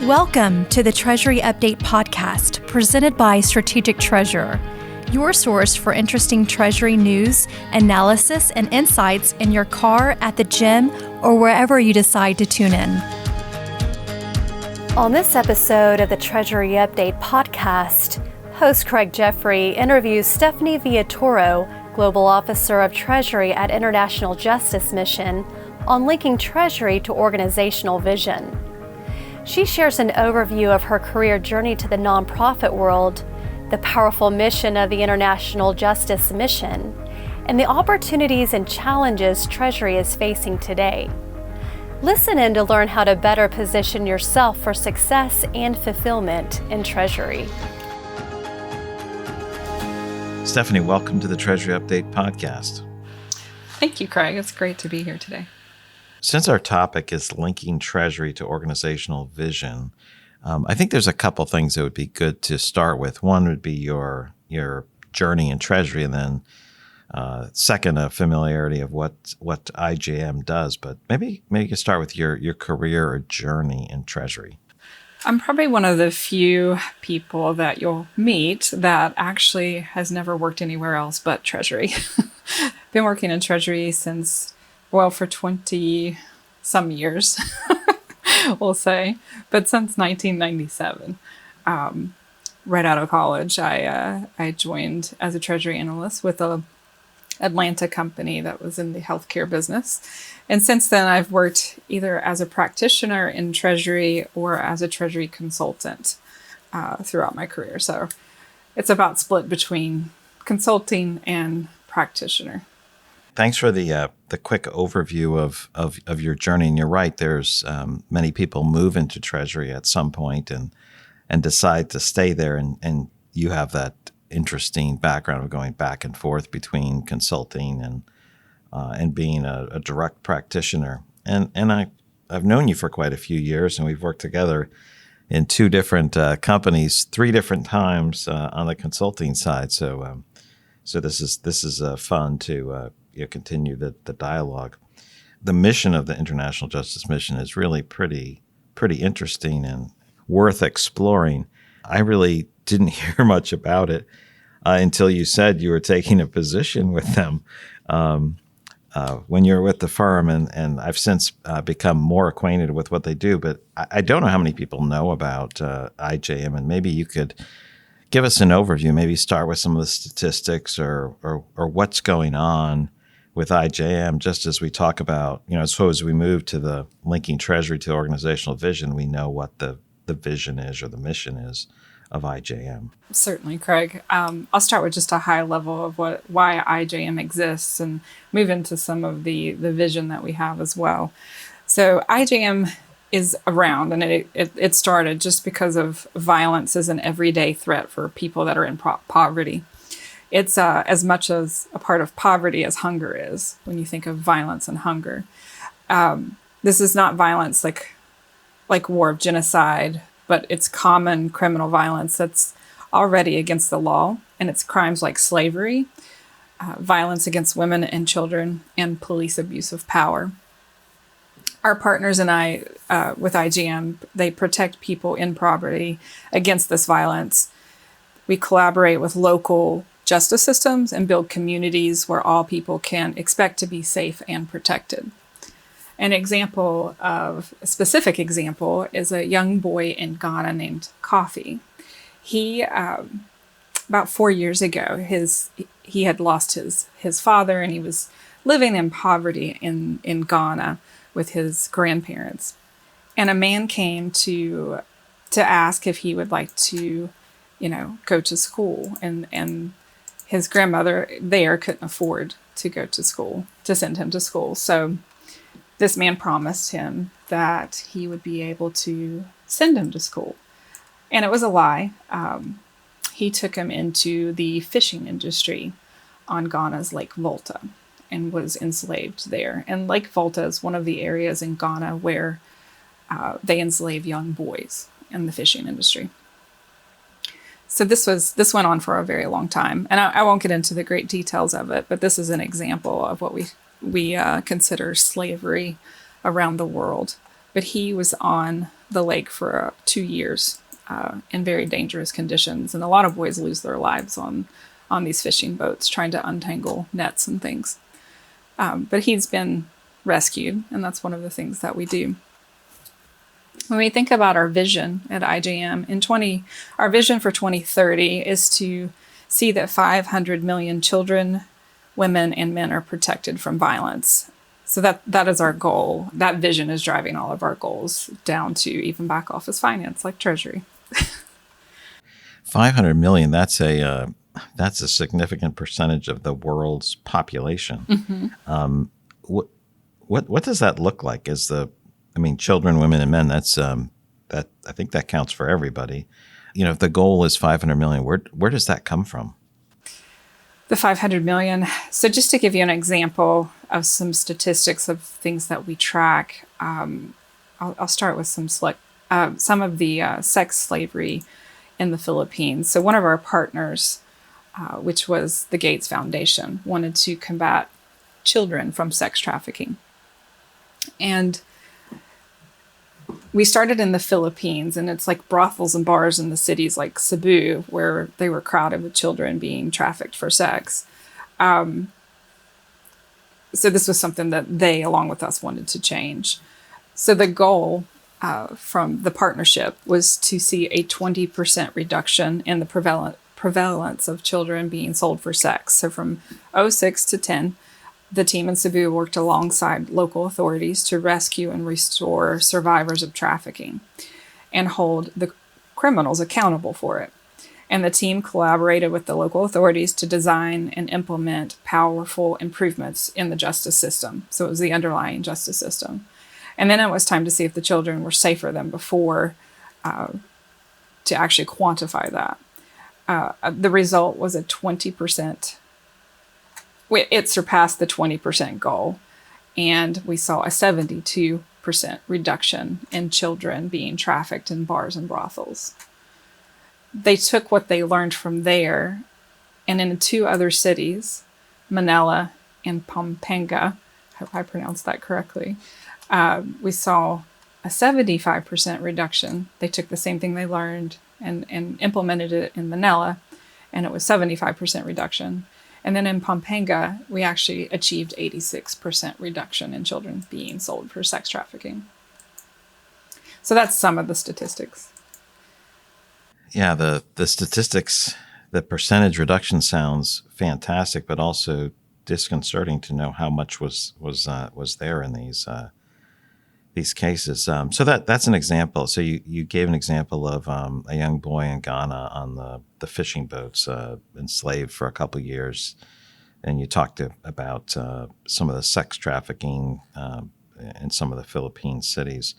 Welcome to the Treasury Update Podcast, presented by Strategic Treasurer, your source for interesting Treasury news, analysis, and insights in your car, at the gym, or wherever you decide to tune in. On this episode of the Treasury Update Podcast, host Craig Jeffery interviews Stephanie Villatoro, Global Officer of Treasury at International Justice Mission, on linking Treasury to organizational vision. She shares an overview of her career journey to the nonprofit world, the powerful mission of the International Justice Mission, and the opportunities and challenges Treasury is facing today. Listen in to learn how to better position yourself for success and fulfillment in Treasury. Stephanie, welcome to the Treasury Update Podcast. Thank you, Craig. It's great to be here today. Since our topic is linking Treasury to organizational vision, I think there's a couple things that would be good to start with. One would be your journey in Treasury, and then second, a familiarity of what IJM does. But maybe you could start with your career or journey in Treasury. I'm probably one of the few people that you'll meet that actually has never worked anywhere else but Treasury. Been working in Treasury since, for 20 some years, we'll say, but since 1997. Right out of college, I joined as a Treasury analyst with a Atlanta company that was in the healthcare business. And since then, I've worked either as a practitioner in Treasury or as a Treasury consultant throughout my career. So it's about split between consulting and practitioner. Thanks for the quick overview of your journey. And you're right, there's many people move into Treasury at some point and decide to stay there. And you have that interesting background of going back and forth between consulting and being a direct practitioner. And I've known you for quite a few years, and we've worked together in two different companies, three different times on the consulting side. So this is fun to continue the dialogue. The mission of the International Justice Mission is really pretty interesting and worth exploring. I really didn't hear much about it until you said you were taking a position with them when you're with the firm, and I've since become more acquainted with what they do. But I don't know how many people know about IJM, and maybe you could give us an overview. Maybe start with some of the statistics or what's going on with IJM, just as we talk about, as we move to the linking Treasury to organizational vision, we know what the vision is or the mission is of IJM. Certainly, Craig. I'll start with just a high level of why IJM exists and move into some of the vision that we have as well. So IJM is around, and it started just because of violence as an everyday threat for people that are in poverty. It's as much as a part of poverty as hunger is when you think of violence and hunger. This is not violence like war of genocide, but it's common criminal violence that's already against the law, and it's crimes like slavery, violence against women and children, and police abuse of power. Our partners and I, with IJM, they protect people in poverty against this violence. We collaborate with local justice systems and build communities where all people can expect to be safe and protected. A specific example is a young boy in Ghana named Kofi. He, about 4 years ago, he had lost his father, and he was living in poverty in Ghana with his grandparents. And a man came to ask if he would like to, go to school. And his grandmother there couldn't afford to send him to school. So this man promised him that he would be able to send him to school. And it was a lie. He took him into the fishing industry on Ghana's Lake Volta and was enslaved there. And Lake Volta is one of the areas in Ghana where they enslave young boys in the fishing industry. So this went on for a very long time. And I won't get into the great details of it, but this is an example of what we consider slavery around the world. But he was on the lake for 2 years in very dangerous conditions. And a lot of boys lose their lives on these fishing boats trying to untangle nets and things. But he's been rescued, and that's one of the things that we do. When we think about our vision at IJM, our vision for 2030 is to see that 500 million children, women, and men are protected from violence. So that is our goal. That vision is driving all of our goals down to even back office finance like Treasury. 500 million, that's a significant percentage of the world's population. Mm-hmm. What does that look like? Children, women, and men, that I think that counts for everybody. If the goal is 500 million, where does that come from? The 500 million. So just to give you an example of some statistics of things that we track, I'll start with some of the sex slavery in the Philippines. So one of our partners, which was the Gates Foundation, wanted to combat children from sex trafficking. And we started in the Philippines, and it's like brothels and bars in the cities like Cebu, where they were crowded with children being trafficked for sex. So this was something that they, along with us, wanted to change. So the goal from the partnership was to see a 20% reduction in the prevalence of children being sold for sex. So from 2006 to 2010, the team in Cebu worked alongside local authorities to rescue and restore survivors of trafficking and hold the criminals accountable for it. And the team collaborated with the local authorities to design and implement powerful improvements in the justice system. So it was the underlying justice system. And then it was time to see if the children were safer than before, to actually quantify that. The result was a 20%. It surpassed the 20% goal, and we saw a 72% reduction in children being trafficked in bars and brothels. They took what they learned from there, and in 2 other cities, Manila and Pampanga, I hope I pronounced that correctly, we saw a 75% reduction. They took the same thing they learned and implemented it in Manila, and it was 75% reduction. And then in Pampanga, we actually achieved 86% reduction in children being sold for sex trafficking. So that's some of the statistics. Yeah, the statistics, the percentage reduction sounds fantastic, but also disconcerting to know how much was there in these cases. So that's an example. So you gave an example of a young boy in Ghana on the fishing boats, enslaved for a couple of years, and you talked about some of the sex trafficking in some of the Philippine cities.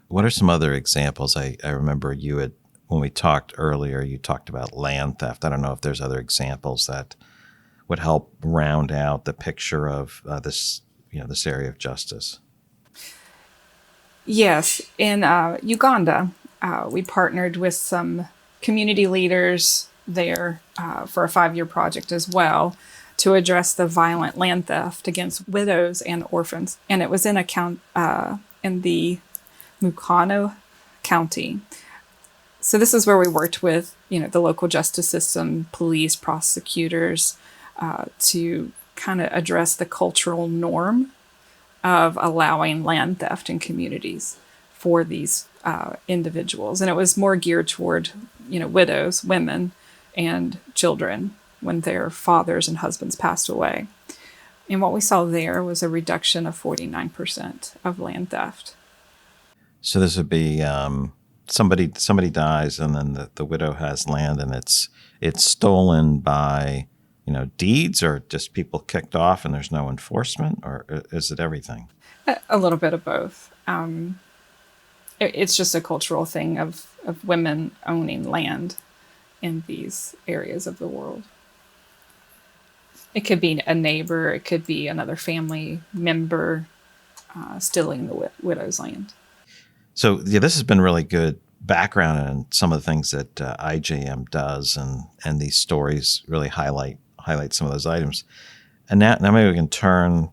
What are some other examples? I remember when we talked earlier, you talked about land theft. I don't know if there's other examples that would help round out the picture of this area of justice. Yes, in Uganda, we partnered with some community leaders there for a 5-year project as well to address the violent land theft against widows and orphans. And it was in in the Mukano County. So this is where we worked with, the local justice system, police, prosecutors, to kind of address the cultural norm of allowing land theft in communities for these individuals. And it was more geared toward, widows, women, and children when their fathers and husbands passed away. And what we saw there was a reduction of 49% of land theft. So this would be somebody dies, and then the widow has land, and it's stolen by deeds, or just people kicked off and there's no enforcement, or is it everything? A little bit of both. It's just a cultural thing of women owning land in these areas of the world. It could be a neighbor, it could be another family member stealing the widow's land. So this has been really good background on some of the things that IJM does, and these stories really highlight some of those items. And now maybe we can turn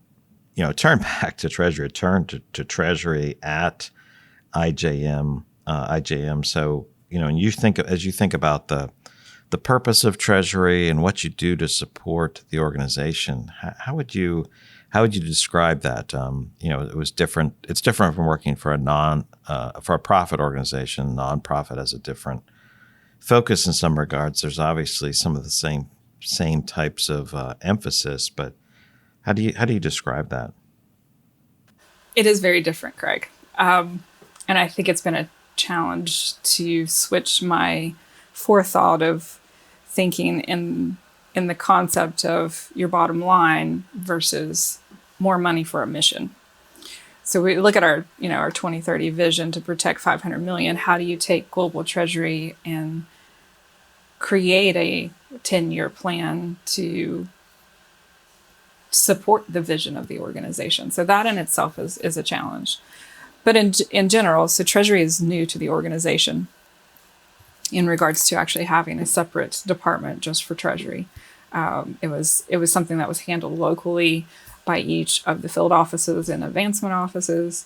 back to Treasury, turn to Treasury at IJM. IJM. So, and as you think about the purpose of Treasury and what you do to support the organization, how would you describe that? It was different. It's different from working for for a profit organization. Nonprofit has a different focus in some regards. There's obviously some of the same types of emphasis, but how do you describe that? It is very different, Craig. And I think it's been a challenge to switch my forethought of thinking in the concept of your bottom line versus more money for a mission. So we look at our 2030 vision to protect 500 million. How do you take global treasury and create a 10-year plan to support the vision of the organization? So that in itself is a challenge. But in general, so Treasury is new to the organization in regards to actually having a separate department just for Treasury. It was something that was handled locally by each of the field offices and advancement offices.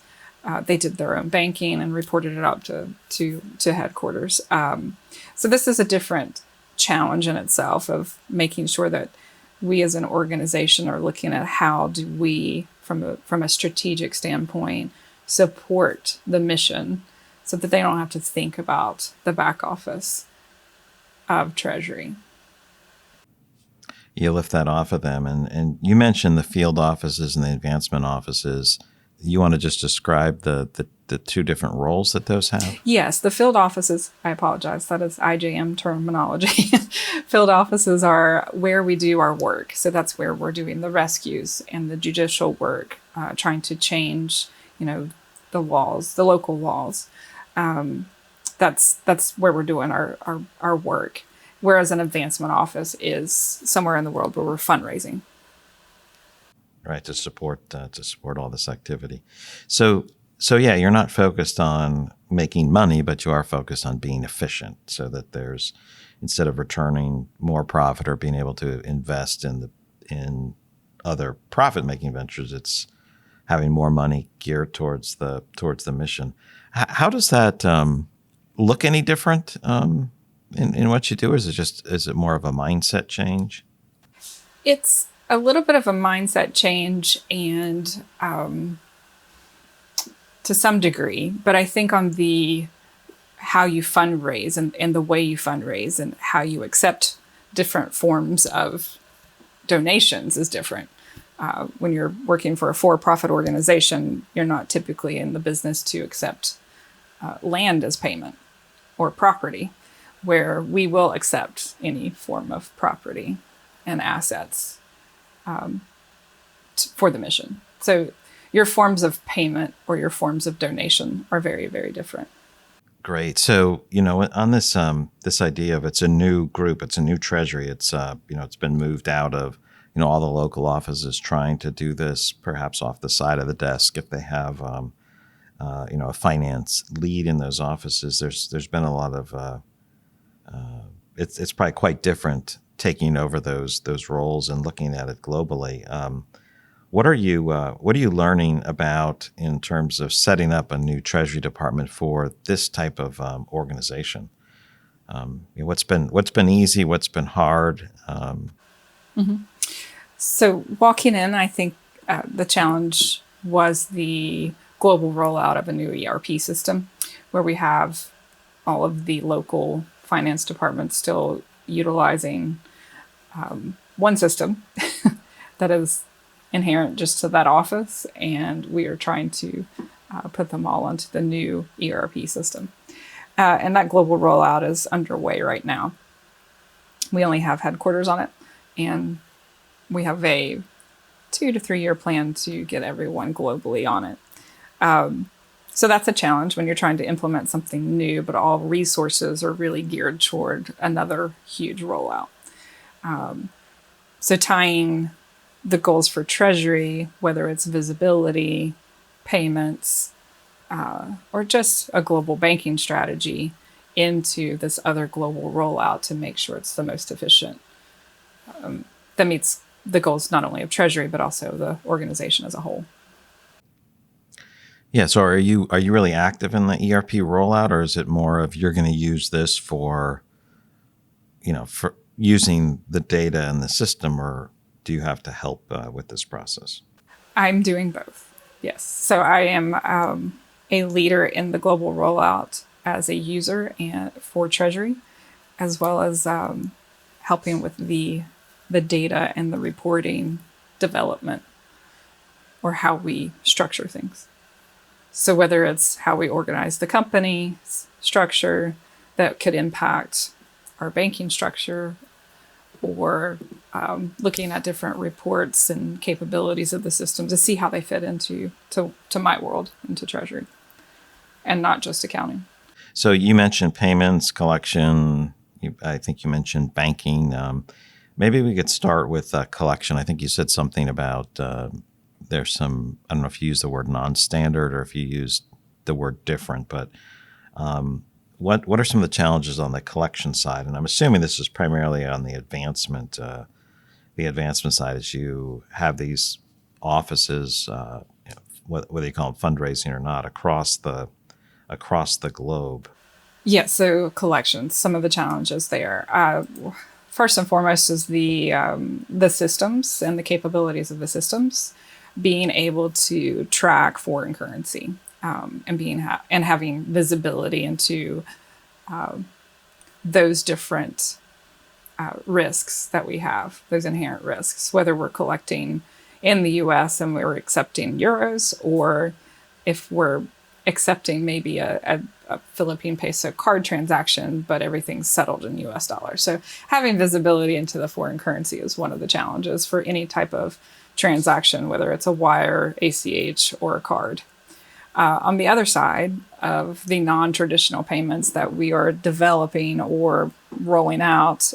They did their own banking and reported it up to headquarters. So this is a different challenge in itself of making sure that we as an organization are looking at how do we, from a strategic standpoint, support the mission so that they don't have to think about the back office of Treasury. You lift that off of them. And you mentioned the field offices and the advancement offices. You want to just describe the two different roles that those have? Yes, the field offices, I apologize, that is IJM terminology. Field offices are where we do our work. So that's where we're doing the rescues and the judicial work, trying to change, the laws, the local laws. That's where we're doing our work. Whereas an advancement office is somewhere in the world where we're fundraising. Right, to support all this activity. So yeah, you're not focused on making money, but you are focused on being efficient, so that there's, instead of returning more profit or being able to invest in other profit-making ventures, it's having more money geared towards the mission. How does that look any different in what you do? Or is it more of a mindset change? It's a little bit of a mindset change and to some degree, but I think on the how you fundraise and the way you fundraise and how you accept different forms of donations is different. When you're working for a for-profit organization, you're not typically in the business to accept land as payment or property, where we will accept any form of property and assets for the mission. So your forms of payment or your forms of donation are very, very different. Great. So, on this idea of it's a new group, it's a new Treasury, it's it's been moved out of all the local offices trying to do this perhaps off the side of the desk if they have a finance lead in those offices. There's been a lot of it's probably quite different taking over those roles and looking at it globally. What are you learning about in terms of setting up a new Treasury department for this type of organization? What's been easy? What's been hard? Mm-hmm. So walking in, I think the challenge was the global rollout of a new ERP system, where we have all of the local finance departments still utilizing one system that is inherent just to that office, and we are trying to put them all onto the new ERP system. And that global rollout is underway right now. We only have headquarters on it, and we have a 2 to 3 year plan to get everyone globally on it. So that's a challenge when you're trying to implement something new, but all resources are really geared toward another huge rollout. So tying the goals for Treasury, whether it's visibility, payments, or just a global banking strategy, into this other global rollout to make sure it's the most efficient. That meets the goals not only of Treasury, but also the organization as a whole. Yeah. So are you really active in the ERP rollout, or is it more of you're going to use this for using the data and the system, or do you have to help with this process? I'm doing both. Yes. So I am a leader in the global rollout as a user and for Treasury, as well as helping with the data and the reporting development, or how we structure things. So whether it's how we organize the company structure that could impact our banking structure, or looking at different reports and capabilities of the system to see how they fit into my world, into Treasury, and not just accounting. So you mentioned payments, collection. I think you mentioned banking. Maybe we could start with collection. I think you said something about there's some, I don't know if you used the word non-standard or if you used the word different, but what are some of the challenges on the collection side? And I'm assuming this is primarily on the advancement side, as you have these offices, whether you call them fundraising or not, across the globe. Yeah, so collections, some of the challenges there. First and foremost is the systems and the capabilities of the systems, being able to track foreign currency, and having visibility into those different risks that we have, those inherent risks, whether we're collecting in the US and we're accepting euros, or if we're accepting maybe a Philippine peso card transaction, but everything's settled in US dollars. So having visibility into the foreign currency is one of the challenges for any type of transaction, whether it's a wire, ACH, or a card. On the other side of the non-traditional payments that we are developing or rolling out,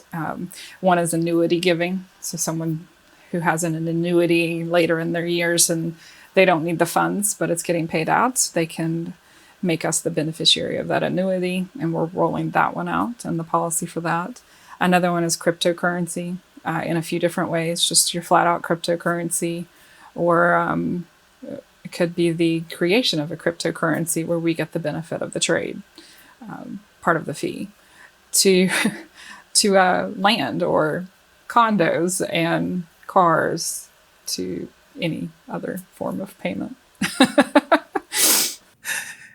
one is annuity giving. So someone who has an annuity later in their years and they don't need the funds, but it's getting paid out, they can make us the beneficiary of that annuity, and we're rolling that one out and the policy for that. Another one is cryptocurrency in a few different ways, just your flat out cryptocurrency, or it could be the creation of a cryptocurrency where we get the benefit of the trade, part of the fee, to land or condos and cars, to any other form of payment.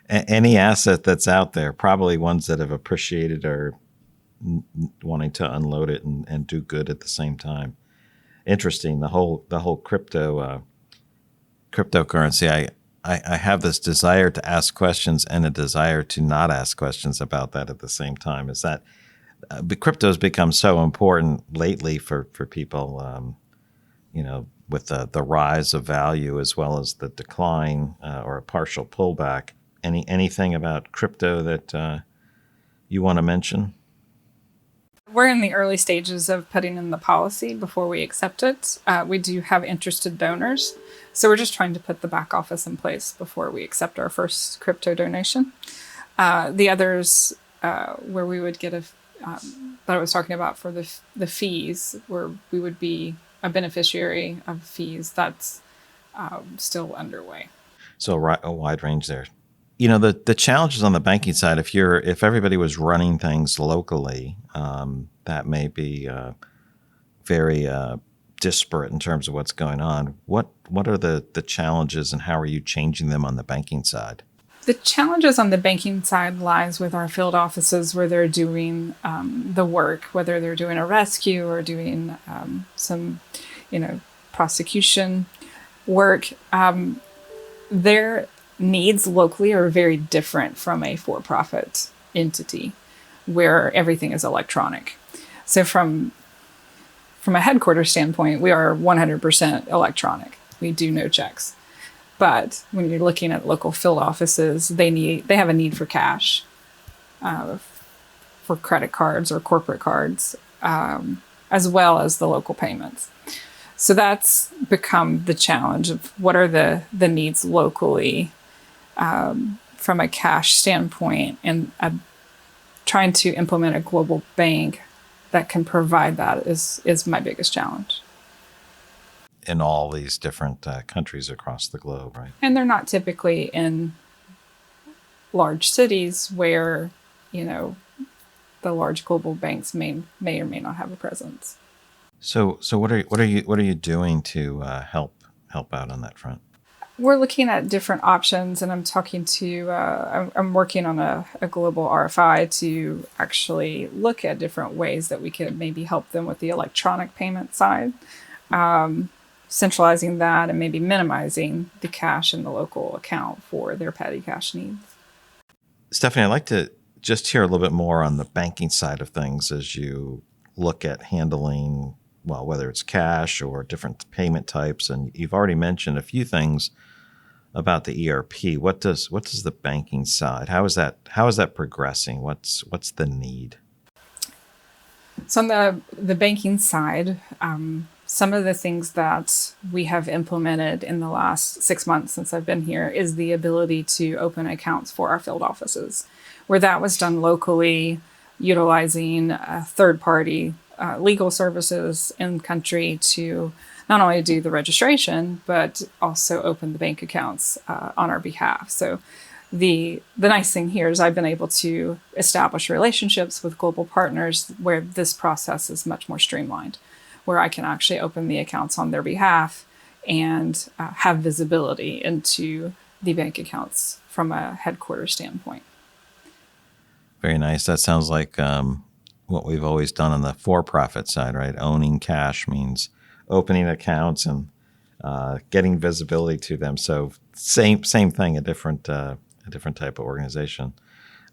Any asset that's out there, probably ones that have appreciated or wanting to unload it and do good at the same time. Interesting. The whole cryptocurrency. I have this desire to ask questions and a desire to not ask questions about that at the same time. Is that crypto has become so important lately for people, with the rise of value as well as the decline or a partial pullback. Anything about crypto that you want to mention? We're in the early stages of putting in the policy before we accept it. We do have interested donors, so we're just trying to put the back office in place before we accept our first crypto donation. The others, where we would get that I was talking about for the fees, where we would be a beneficiary of fees, that's still underway. So a wide range there. The challenges on the banking side, if everybody was running things locally, that may be very disparate in terms of what's going on. What are the challenges, and how are you changing them on the banking side? The challenges on the banking side lies with our field offices, where they're doing the work, whether they're doing a rescue or doing some, prosecution work. Their needs locally are very different from a for-profit entity where everything is electronic. So from a headquarters standpoint, we are 100% electronic. We do no checks. But when you're looking at local field offices, they have a need for cash, for credit cards or corporate cards, as well as the local payments. So that's become the challenge of what are the needs locally from a cash standpoint, and trying to implement a global bank that can provide that is my biggest challenge. in all these different countries across the globe, right? And they're not typically in large cities where, the large global banks may or may not have a presence. So what are you doing to help out on that front? We're looking at different options, and I'm talking to, I'm working on a global RFI to actually look at different ways that we could maybe help them with the electronic payment side, centralizing that and maybe minimizing the cash in the local account for their petty cash needs. Stephanie, I'd like to just hear a little bit more on the banking side of things as you look at handling, well, whether it's cash or different payment types. And you've already mentioned a few things about the ERP. What does the banking side? How is that progressing? What's the need? So on the banking side, some of the things that we have implemented in the last 6 months since I've been here is the ability to open accounts for our field offices, where that was done locally, utilizing third-party legal services in country to not only do the registration, but also open the bank accounts on our behalf. So the nice thing here is I've been able to establish relationships with global partners where this process is much more streamlined, where I can actually open the accounts on their behalf and have visibility into the bank accounts from a headquarters standpoint. Very nice. That sounds like what we've always done on the for-profit side, right? Owning cash means opening accounts and getting visibility to them. So same thing, a different type of organization.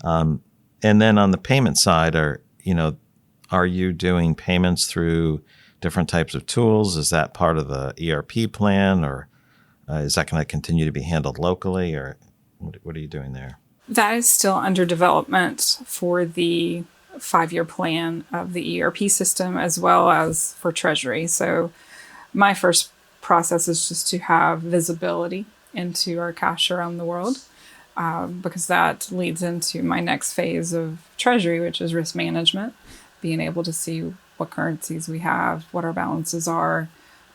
And then on the payment side, are you doing payments through different types of tools? Is that part of the ERP plan, or is that going to continue to be handled locally, or what are you doing there? That is still under development for the 5-year plan of the ERP system as well as for Treasury. So my first process is just to have visibility into our cash around the world, because that leads into my next phase of Treasury, which is risk management, being able to see what currencies we have, what our balances are,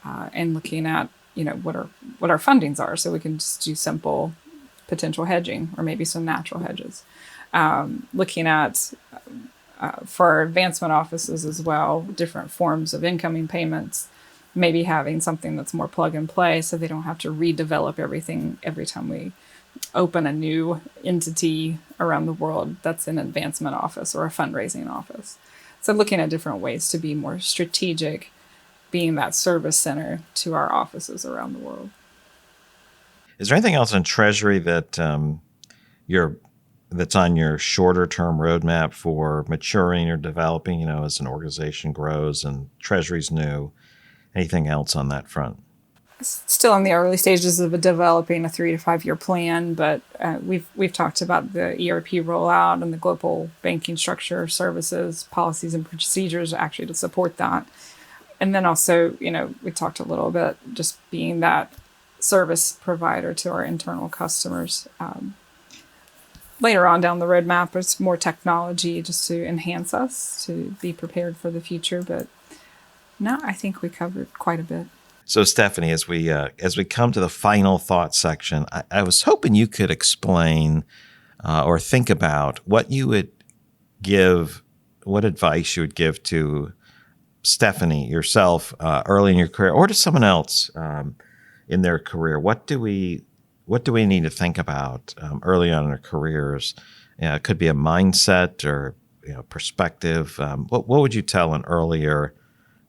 and looking at what our fundings are, so we can just do simple potential hedging or maybe some natural hedges. Looking at for our advancement offices as well, different forms of incoming payments, maybe having something that's more plug and play so they don't have to redevelop everything every time we open a new entity around the world that's an advancement office or a fundraising office. So looking at different ways to be more strategic, being that service center to our offices around the world. Is there anything else in Treasury that that's on your shorter term roadmap for maturing or developing, as an organization grows and Treasury's new? Anything else on that front? Still in the early stages of developing a 3 to 5 year plan, but we've talked about the ERP rollout and the global banking structure, services, policies, and procedures actually to support that. And then also, we talked a little bit just being that service provider to our internal customers. Later on down the roadmap, it's more technology just to enhance us to be prepared for the future. But no, I think we covered quite a bit. So Stephanie, as we come to the final thought section, I was hoping you could explain or think about what advice you would give to Stephanie, yourself, early in your career, or to someone else in their career. What do we need to think about early on in our careers? It could be a mindset or perspective. What would you tell an earlier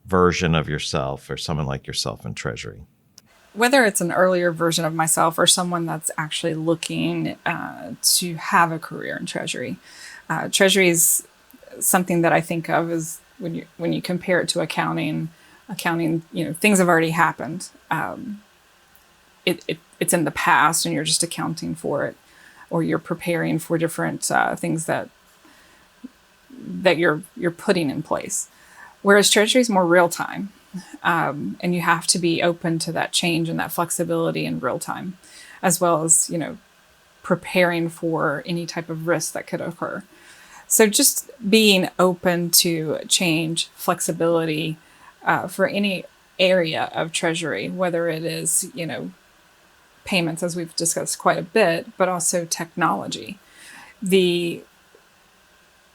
version of yourself or someone like yourself in Treasury? Whether it's an earlier version of myself or someone that's actually looking to have a career in Treasury. Treasury is something that I think of as when you compare it to accounting, things have already happened. It's in the past and you're just accounting for it, or you're preparing for different things that you're putting in place. Whereas Treasury is more real time, and you have to be open to that change and that flexibility in real time, as well as preparing for any type of risk that could occur. So just being open to change, flexibility for any area of Treasury, whether it is, payments, as we've discussed quite a bit, but also technology. The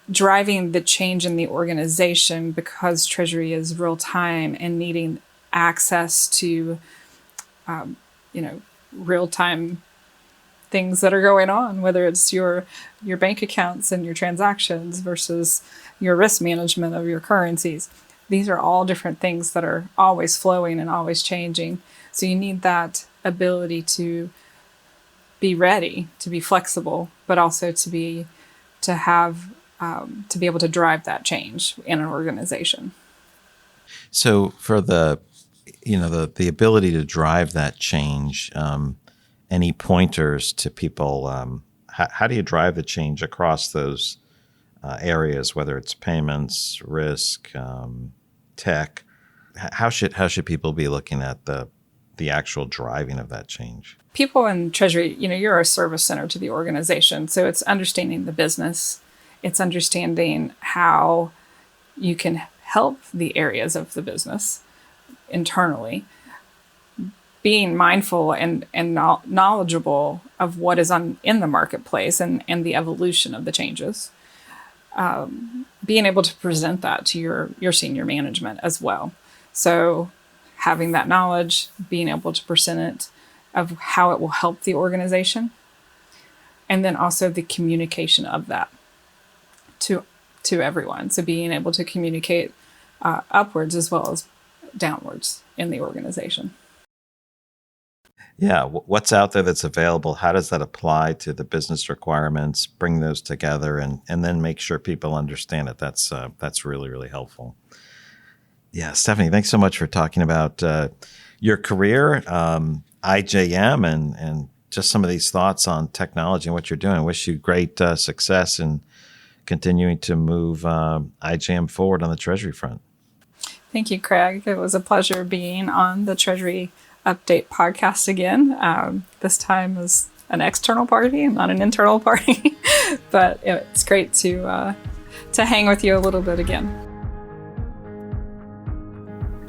driving the change in the organization, because Treasury is real time and needing access to, real time things that are going on, whether it's your bank accounts and your transactions versus your risk management of your currencies. These are all different things that are always flowing and always changing. So you need that ability to be ready, to be flexible, but also to be able to drive that change in an organization. So for the ability to drive that change, any pointers to people? How do you drive the change across those areas, whether it's payments, risk, tech? How should people be looking at the actual driving of that change? People in Treasury, you're a service center to the organization. So it's understanding the business. It's understanding how you can help the areas of the business internally, being mindful and knowledgeable of what is in the marketplace and the evolution of the changes. Being able to present that to your senior management as well. So having that knowledge, being able to present it of how it will help the organization, and then also the communication of that to everyone. So being able to communicate upwards as well as downwards in the organization. Yeah, what's out there that's available? How does that apply to the business requirements? Bring those together and then make sure people understand it. That's really, really helpful. Yeah, Stephanie, thanks so much for talking about your career, IJM, and just some of these thoughts on technology and what you're doing. I wish you great success in continuing to move IJM forward on the Treasury front. Thank you, Craig. It was a pleasure being on the Treasury Update podcast again. This time as an external party and not an internal party, but it's great to hang with you a little bit again.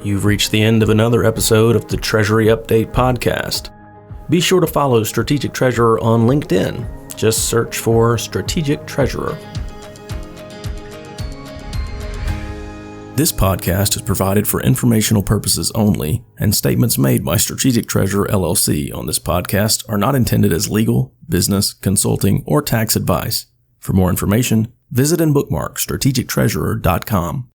You've reached the end of another episode of the Treasury Update podcast. Be sure to follow Strategic Treasurer on LinkedIn. Just search for Strategic Treasurer. This podcast is provided for informational purposes only, and statements made by Strategic Treasurer LLC on this podcast are not intended as legal, business, consulting, or tax advice. For more information, visit and bookmark strategictreasurer.com.